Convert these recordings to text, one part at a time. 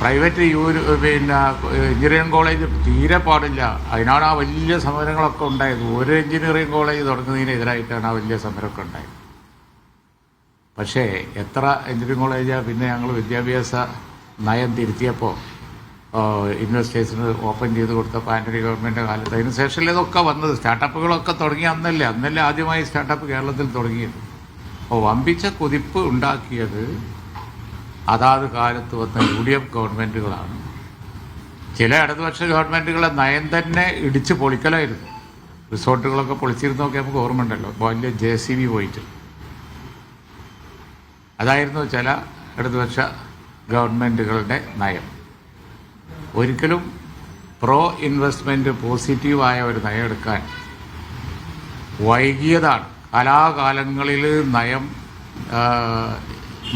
Private engineering college തീരെ പാടില്ല. അതിനാണ് ആ വലിയ സമരങ്ങളൊക്കെ ഉണ്ടായത്. ഒരു എഞ്ചിനീയറിംഗ് കോളേജ് തുടങ്ങുന്നതിനെതിരായിട്ടാണ് ആ വലിയ സമരമൊക്കെ ഉണ്ടായത്. പക്ഷേ എത്ര എഞ്ചിനീയറിംഗ് കോളേജാണ് പിന്നെ ഞങ്ങൾ വിദ്യാഭ്യാസ നയം തിരുത്തിയപ്പോൾ ഇൻവെസ്റ്റേഴ്സിന് ഓപ്പൺ ചെയ്ത് കൊടുത്തപ്പോൾ ആൻ്റണി ഗവൺമെൻറ് കാലത്ത് അതിന് ശേഷമല്ലേ ഇതൊക്കെ വന്നത്. സ്റ്റാർട്ടപ്പുകളൊക്കെ തുടങ്ങി അന്നല്ലേ ആദ്യമായി സ്റ്റാർട്ടപ്പ് കേരളത്തിൽ തുടങ്ങിയത്. അപ്പോൾ വമ്പിച്ച കുതിപ്പ് ഉണ്ടാക്കിയത് അതാത് കാലത്ത് വന്ന UDF ഗവൺമെൻറ്റുകളാണ്. ചില ഇടതുപക്ഷ ഗവൺമെൻറ്റുകളെ നയം തന്നെ ഇടിച്ച് പൊളിക്കലായിരുന്നു. റിസോർട്ടുകളൊക്കെ പൊളിച്ചിരുന്നൊക്കെ നമുക്ക് ഓർമ്മ ഉണ്ടല്ലോ, വലിയ JCB പോയിട്ട്. അതായിരുന്നു ചില ഇടതുപക്ഷ ഗവൺമെൻറ്റുകളുടെ നയം. ഒരിക്കലും പ്രോ ഇൻവെസ്റ്റ്മെൻറ്റ് പോസിറ്റീവായ ഒരു നയം എടുക്കാൻ വൈകിയതാണ്. കാലാകാലങ്ങളിൽ നയം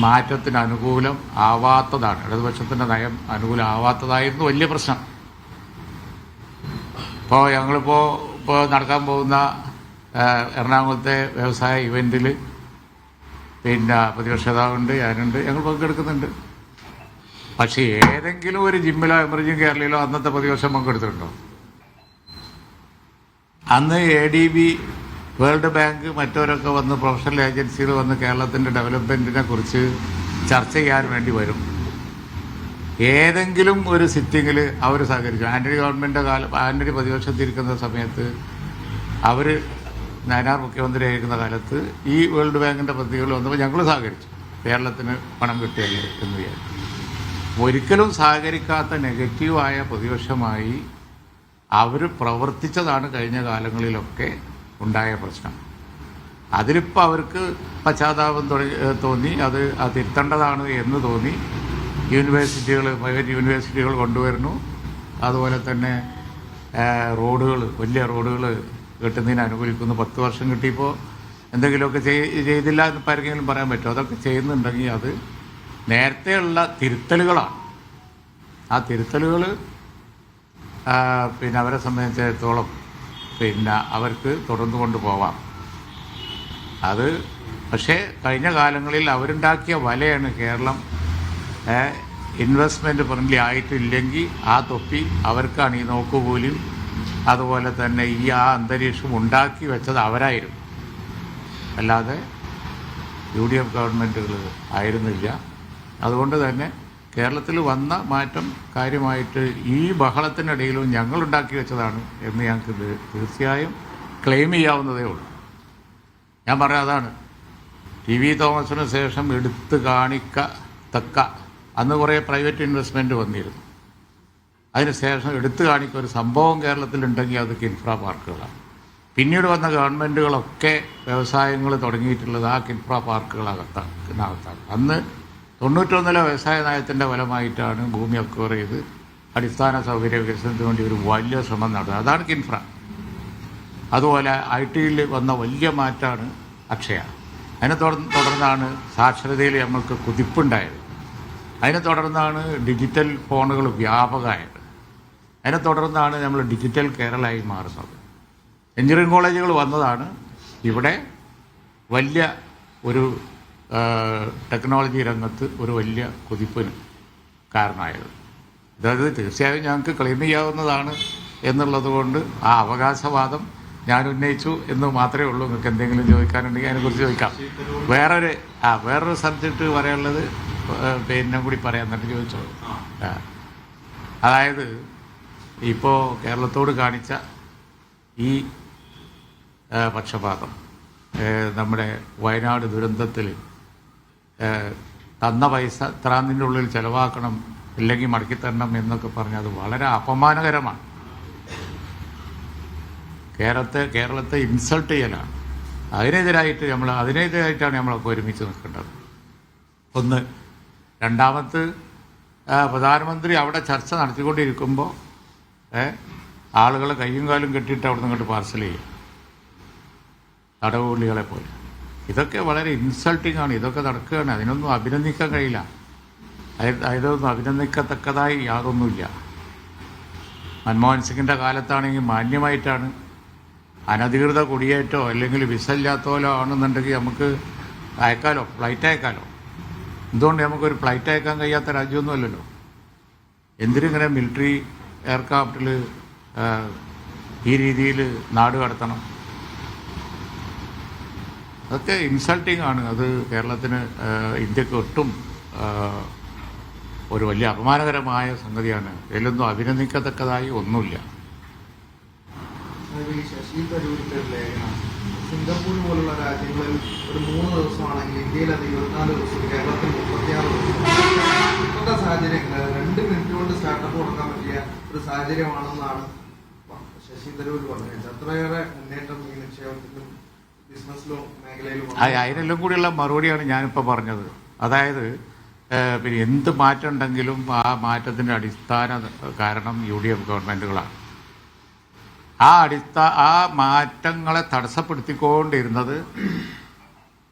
മാറ്റത്തിന് അനുകൂലം ആവാത്തതാണ്. ഇടതുപക്ഷത്തിൻ്റെ നയം അനുകൂലമാവാത്തതായിരുന്നു വലിയ പ്രശ്നം. ഇപ്പോൾ നടക്കാൻ പോകുന്ന എറണാകുളത്തെ വ്യവസായ ഇവൻറ്റിൽ പ്രതിപക്ഷ നേതാവുണ്ട്, ഞാനുണ്ട്, ഞങ്ങൾ പങ്കെടുക്കുന്നുണ്ട്. പക്ഷേ ഏതെങ്കിലും ഒരു ജിമ്മിലോ എമർജിംഗ് കേരളയിലോ അന്നത്തെ പ്രതിപക്ഷം പങ്കെടുത്തിട്ടുണ്ടോ? അന്ന് ADB, വേൾഡ് ബാങ്ക്, മറ്റവരൊക്കെ വന്ന് പ്രൊഫഷണൽ ഏജൻസികൾ വന്ന് കേരളത്തിൻ്റെ ഡെവലപ്മെൻറ്റിനെ കുറിച്ച് ചർച്ച ചെയ്യാൻ വേണ്ടി വരും. ഏതെങ്കിലും ഒരു സിറ്റിങ്ങിൽ അവർ സഹകരിച്ചു. ആൻ്റണി പ്രതിപക്ഷത്തിരിക്കുന്ന സമയത്ത് അവർ നയനാർ മുഖ്യമന്ത്രിയായിരിക്കുന്ന കാലത്ത് ഈ വേൾഡ് ബാങ്കിൻ്റെ പദ്ധതികൾ വന്നപ്പോൾ ഞങ്ങൾ സഹകരിച്ചു. കേരളത്തിന് പണം കിട്ടിയല്ലേ എന്ന് വിചാരിച്ചു. ഒരിക്കലും സഹകരിക്കാത്ത നെഗറ്റീവായ പ്രതിപക്ഷമായി അവർ പ്രവർത്തിച്ചതാണ് കഴിഞ്ഞ കാലങ്ങളിലൊക്കെ ഉണ്ടായ പ്രശ്നം. അതിലിപ്പോൾ അവർക്ക് പശ്ചാത്താപം തോന്നി, അത് തിരുത്തേണ്ടതാണ് എന്ന് തോന്നി. പ്രൈവറ്റ് യൂണിവേഴ്സിറ്റികൾ കൊണ്ടുവരുന്നു. അതുപോലെ തന്നെ വലിയ റോഡുകൾ കെട്ടുന്നതിന് അനുകൂലിക്കുന്നു. 10 വർഷം കിട്ടിയപ്പോൾ എന്തെങ്കിലുമൊക്കെ ചെയ്തില്ല എന്ന് ആർക്കെങ്കിലും പറയാൻ പറ്റുമോ? അതൊക്കെ ചെയ്യുന്നുണ്ടെങ്കിൽ അത് നേരത്തെയുള്ള തിരുത്തലുകളാണ്. ആ തിരുത്തലുകൾ അവരെ സംബന്ധിച്ചിടത്തോളം അവർക്ക് തുടർന്നു കൊണ്ടുപോവാം. അത് പക്ഷേ കഴിഞ്ഞ കാലങ്ങളിൽ അവരുണ്ടാക്കിയ വലയാണ് കേരളം ഇൻവെസ്റ്റ്മെൻറ്റ് ഫ്രണ്ട്ലി ആയിട്ടില്ലെങ്കിൽ ആ തൊപ്പി അവർക്കാണ്. ഈ നോക്കുകൂലിയും അതുപോലെ തന്നെ ആ അന്തരീക്ഷം ഉണ്ടാക്കി വെച്ചത് അവരായിരുന്നു, അല്ലാതെ UDF ഗവൺമെൻറ്റുകൾ ആയിരുന്നില്ല. അതുകൊണ്ട് തന്നെ കേരളത്തിൽ വന്ന മാറ്റം കാര്യമായിട്ട് ഈ ബഹളത്തിനിടയിലും ഞങ്ങളുണ്ടാക്കി വെച്ചതാണ് എന്ന് ഞങ്ങൾക്ക് തീർച്ചയായും ക്ലെയിം ചെയ്യാവുന്നതേ ഉള്ളൂ. ഞാൻ പറയാം, അതാണ് TV തോമസിന് ശേഷം എടുത്തു കാണിക്കത്തക്ക, അന്ന് കുറേ പ്രൈവറ്റ് ഇൻവെസ്റ്റ്മെൻറ്റ് വന്നിരുന്നു. അതിനുശേഷം എടുത്തു കാണിക്കുക ഒരു സംഭവം കേരളത്തിലുണ്ടെങ്കിൽ അത് കിൻഫ്രാ പാർക്കുകളാണ്. പിന്നീട് വന്ന ഗവൺമെൻറ്റുകളൊക്കെ വ്യവസായങ്ങൾ തുടങ്ങിയിട്ടുള്ളത് ആ കിൻഫ്രാ പാർക്കുകളകത്താണ്. അന്ന് 91 വ്യവസായ നയത്തിൻ്റെ ഫലമായിട്ടാണ് ഭൂമി അക്വയർ ചെയ്ത് അടിസ്ഥാന സൗകര്യ വികസനത്തിന് വേണ്ടി ഒരു വലിയ ശ്രമം നടത്തുന്നത്. അതാണ് കിൻഫ്ര. അതുപോലെ IT-യിൽ വന്ന വലിയ മാറ്റമാണ് അക്ഷയ. അതിനെ തുടർന്നാണ് സാക്ഷരതയിൽ നമ്മൾക്ക് കുതിപ്പുണ്ടായത്. അതിനെ തുടർന്നാണ് ഡിജിറ്റൽ ഫോണുകൾ വ്യാപകമായത്. അതിനെ തുടർന്നാണ് നമ്മൾ ഡിജിറ്റൽ കേരളമായി മാറുന്നത്. എഞ്ചിനീയറിംഗ് കോളേജുകൾ വന്നതാണ് ഇവിടെ വലിയ ഒരു ടെക്നോളജി രംഗത്ത് ഒരു വലിയ കുതിപ്പിന് കാരണമായത്. അതായത് തീർച്ചയായും ഞങ്ങൾക്ക് ക്ലെയിം ചെയ്യാവുന്നതാണ് എന്നുള്ളത് കൊണ്ട് ആ അവകാശവാദം ഞാൻ ഉന്നയിച്ചു എന്ന് മാത്രമേ ഉള്ളൂ. നിങ്ങൾക്ക് എന്തെങ്കിലും ചോദിക്കാനുണ്ടെങ്കിൽ അതിനെക്കുറിച്ച് ചോദിക്കാം. വേറൊരു സബ്ജക്റ്റ് പറയാനുള്ളത് കൂടി പറയാം, എന്നിട്ട് ചോദിച്ചോ. അതായത് ഇപ്പോൾ കേരളത്തോട് കാണിച്ച ഈ പക്ഷപാതം, നമ്മുടെ വയനാട് ദുരന്തത്തിൽ തന്ന പൈസ ഇത്രാതിൻ്റെ ഉള്ളിൽ ചിലവാക്കണം, ഇല്ലെങ്കിൽ മടക്കി തരണം എന്നൊക്കെ പറഞ്ഞാൽ അത് വളരെ അപമാനകരമാണ്. കേരളത്തെ ഇൻസൾട്ട് ചെയ്യലാണ്. അതിനെതിരായിട്ടാണ് നമ്മളൊക്കെ ഒരുമിച്ച് നിൽക്കേണ്ടത്. ഒന്ന്. രണ്ടാമത്, പ്രധാനമന്ത്രി അവിടെ ചർച്ച നടത്തിക്കൊണ്ടിരിക്കുമ്പോൾ ആളുകൾ കയ്യും കാലും കെട്ടിയിട്ട് അവിടെ നിന്ന് ഇങ്ങോട്ട് പാർസൽ ചെയ്യും, തടവുപുള്ളികളെ പോലെ. ഇതൊക്കെ വളരെ ഇൻസൾട്ടിങ് ആണ്. ഇതൊക്കെ നടക്കുകയാണ്. അതിനൊന്നും അഭിനന്ദിക്കാൻ കഴിയില്ല. അതൊന്നും അഭിനന്ദിക്കത്തക്കതായി യാതൊന്നുമില്ല. മൻമോഹൻ സിംഗിൻ്റെ കാലത്താണെങ്കിൽ മാന്യമായിട്ടാണ്. അനധികൃത കുടിയേറ്റോ അല്ലെങ്കിൽ വിസ ഇല്ലാത്തോലോ ആണെന്നുണ്ടെങ്കിൽ നമുക്ക് ഫ്ലൈറ്റ് അയക്കാലോ. എന്തുകൊണ്ട് നമുക്കൊരു ഫ്ലൈറ്റ് അയക്കാൻ കഴിയാത്ത രാജ്യമൊന്നുമല്ലല്ലോ. എന്തിനിങ്ങനെ മിലിറ്ററി എയർക്രാഫ്റ്റിൽ ഈ രീതിയിൽ നാട് കടത്തണം? അതൊക്കെ ഇൻസൾട്ടിങ് ആണ്. അത് കേരളത്തിന്, ഇന്ത്യക്ക് ഒട്ടും ഒരു വലിയ അപമാനകരമായ സംഗതിയാണ്. ഇതിലൊന്നും അഭിനന്ദിക്കത്തക്കതായി ഒന്നുമില്ല. ശശി തരൂരിന്റെ ലേഖനം സിംഗപ്പൂർ പോലുള്ള രാജ്യങ്ങളിൽ ഒരു 3 ദിവസമാണെങ്കിൽ ഇന്ത്യയിൽ അത് 24 ദിവസം, കേരളത്തിൽ 36 ദിവസം. ഇപ്പോഴത്തെ സാഹചര്യങ്ങൾ 2 മിനിറ്റ് കൊണ്ട് സ്റ്റാർട്ടപ്പ് കൊടുക്കാൻ പറ്റിയ ഒരു സാഹചര്യമാണെന്നാണ് ശശി തരൂർ പറഞ്ഞത്. അത്രയേറെ മുന്നേറ്റം ഈ നിക്ഷേപത്തിലും ബിസിനസ്സിലും മേഖലയിലും. അതിനെല്ലാം കൂടിയുള്ള മറുപടിയാണ് ഞാനിപ്പോൾ പറഞ്ഞത്. അതായത് പിന്നെ എന്ത് മാറ്റം ഉണ്ടെങ്കിലും ആ മാറ്റത്തിൻ്റെ അടിസ്ഥാന കാരണം UDF ഗവൺമെൻറ്റുകളാണ്. ആ മാറ്റങ്ങളെ തടസ്സപ്പെടുത്തിക്കൊണ്ടിരുന്നത്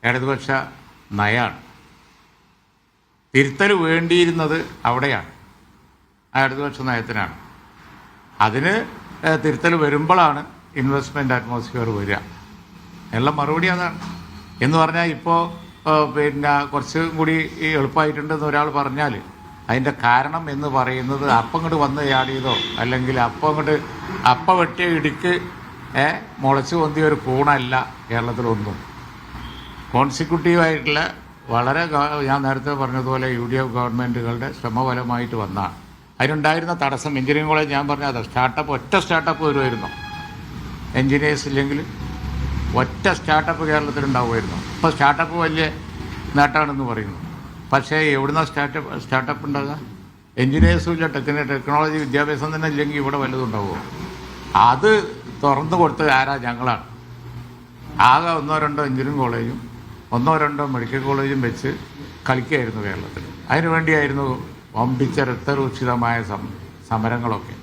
ഇടതുപക്ഷ നയമാണ്. തിരുത്തൽ വേണ്ടിയിരുന്നത് അവിടെയാണ്, ആ ഇടതുപക്ഷ നയത്തിനാണ്. അതിന് തിരുത്തൽ വരുമ്പോഴാണ് ഇൻവെസ്റ്റ്മെൻറ്റ് അറ്റ്മോസ്ഫിയർ വരിക. ഉള്ള മറുപടി അതാണ്. എന്ന് പറഞ്ഞാൽ ഇപ്പോൾ പിന്നെ കുറച്ചും കൂടി എളുപ്പമായിട്ടുണ്ടെന്ന് ഒരാൾ പറഞ്ഞാൽ അതിൻ്റെ കാരണം എന്ന് പറയുന്നത് അപ്പം ഇങ്ങോട്ട് വന്ന് ചാടിയതോ അല്ലെങ്കിൽ അപ്പം വെട്ടിയ ഇടിക്ക് മുളച്ച് പൊന്തിയ ഒരു കൂണല്ല കേരളത്തിലൊന്നും. കോൺസിക്യൂട്ടീവായിട്ടുള്ള വളരെ, ഞാൻ നേരത്തെ പറഞ്ഞതുപോലെ UDF ഗവൺമെൻറ്റുകളുടെ ശ്രമഫലമായിട്ട് വന്നതാണ്. അതിനുണ്ടായിരുന്ന തടസ്സം എഞ്ചിനീയറിംഗ് കോളേജ് ഞാൻ പറഞ്ഞത് ഒറ്റ സ്റ്റാർട്ടപ്പ് വരുമായിരുന്നു. എഞ്ചിനീയേഴ്സ് ഇല്ലെങ്കിൽ ഒറ്റ സ്റ്റാർട്ടപ്പ് കേരളത്തിലുണ്ടാവുമായിരുന്നു. ഇപ്പോൾ സ്റ്റാർട്ടപ്പ് വലിയ നേട്ടമാണെന്ന് പറയുന്നു. പക്ഷേ എവിടുന്ന സ്റ്റാർട്ടപ്പ് ഉണ്ടാകുക? എഞ്ചിനീയേഴ്സും ഇല്ല, ടെക്നോളജി വിദ്യാഭ്യാസം തന്നെ ഇല്ലെങ്കിൽ ഇവിടെ വല്ലതും ഉണ്ടാവുമോ? അത് തുറന്നു കൊടുത്തത് ആരാ? ഞങ്ങളാണ്. ആകെ 1-2 എഞ്ചിനീയറിംഗ് കോളേജും 1-2 മെഡിക്കൽ കോളേജും വെച്ച് കളിക്കുകയായിരുന്നു കേരളത്തിൽ. അതിനുവേണ്ടിയായിരുന്നു വമ്പിച്ച രക്തരൂക്ഷിതമായ സമരങ്ങളൊക്കെ.